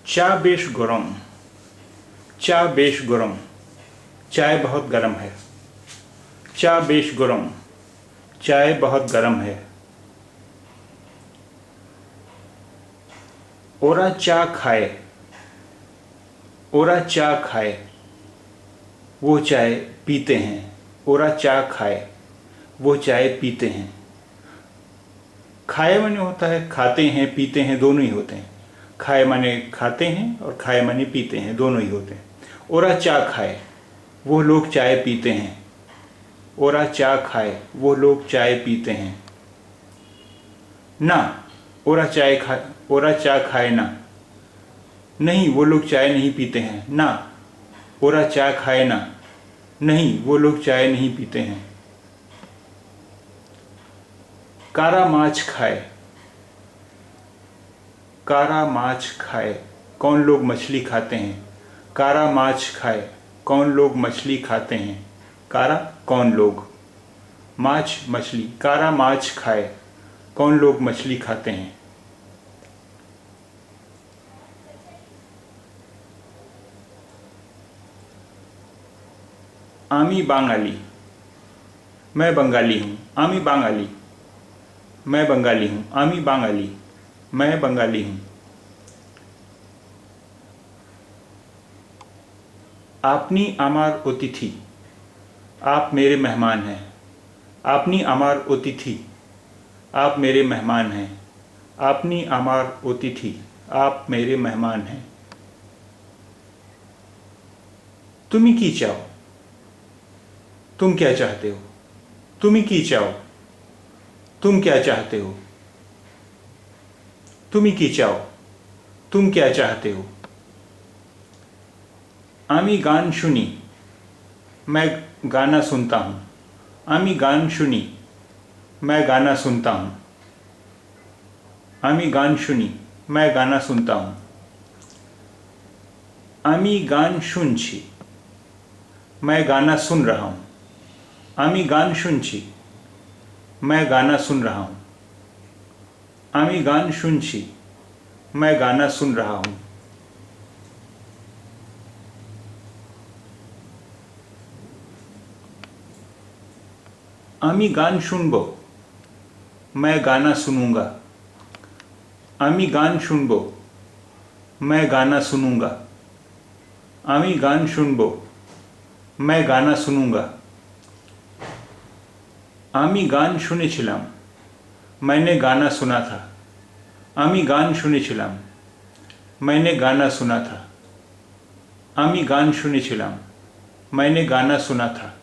चा बेश गरम, चा बेश गरम, चाय बहुत गर्म है। चा बेश गरम, चाय बहुत गर्म है। ओरा चा खाए, ओरा चा खाए, वो चाय पीते हैं। ओरा चा खाए, वो चाय पीते हैं। खाए माने होता है खाते हैं, पीते हैं, दोनों ही होते हैं। खाए माने खाते हैं और खाए माने पीते हैं, दोनों ही होते हैं। ओरा चा खाए, वो लोग चाय पीते हैं। ओरा चा खाए, वो लोग चाय पीते हैं। ना, ओरा चा खाए ना। नहीं, वो लोग चाय नहीं पीते हैं। ना, ओरा चा खाए ना। नहीं, वो लोग चाय नहीं पीते हैं। कारा माछ खाए, कारा माछ खाए, कौन लोग मछली खाते हैं। कारा माछ खाए, कौन लोग मछली खाते हैं। कारा कौन लोग, माछ मछली। कारा माछ खाए, कौन लोग मछली खाते हैं। आमी बांगाली, मैं बंगाली हूँ। आमी बांगाली, मैं बंगाली हूँ। आमी बांगाली, मैं बंगाली हूँ। आपनी आमार अतिथि, आप मेरे मेहमान हैं। आपनी आमार अतिथि, आप मेरे मेहमान हैं। आपनी आमार अतिथि, आप मेरे मेहमान हैं। तुमी की चाओ, तुम क्या चाहते हो। तुमी की चाओ, तुम क्या चाहते हो। तुमी की चाओ, तुम क्या चाहते हो। आमी गान शुनी, मैं गाना सुनता हूँ। आमी गान शुनी, मैं गाना सुनता हूँ। आमी गान शुनी, मैं गाना सुनता हूँ। आमी गान शुनछी, मैं गाना सुन रहा हूँ। आमी गान शुनछी, मैं गाना सुन रहा हूँ। आमी गान शुनछी, मैं गाना सुन रहा हूँ। आमी गान शुनबो, मैं गाना सुनूंगा। आमी गान शुनबो, मैं गाना सुनूंगा। आमी गान शुनबो, मैं गाना सुनूंगा। आमी गान शुनेछिलाम, मैंने गाना सुना था। आमी गान शुनेछिलाम, मैंने गाना सुना था। आमी गान शुनेछिलाम, मैंने गाना सुना था।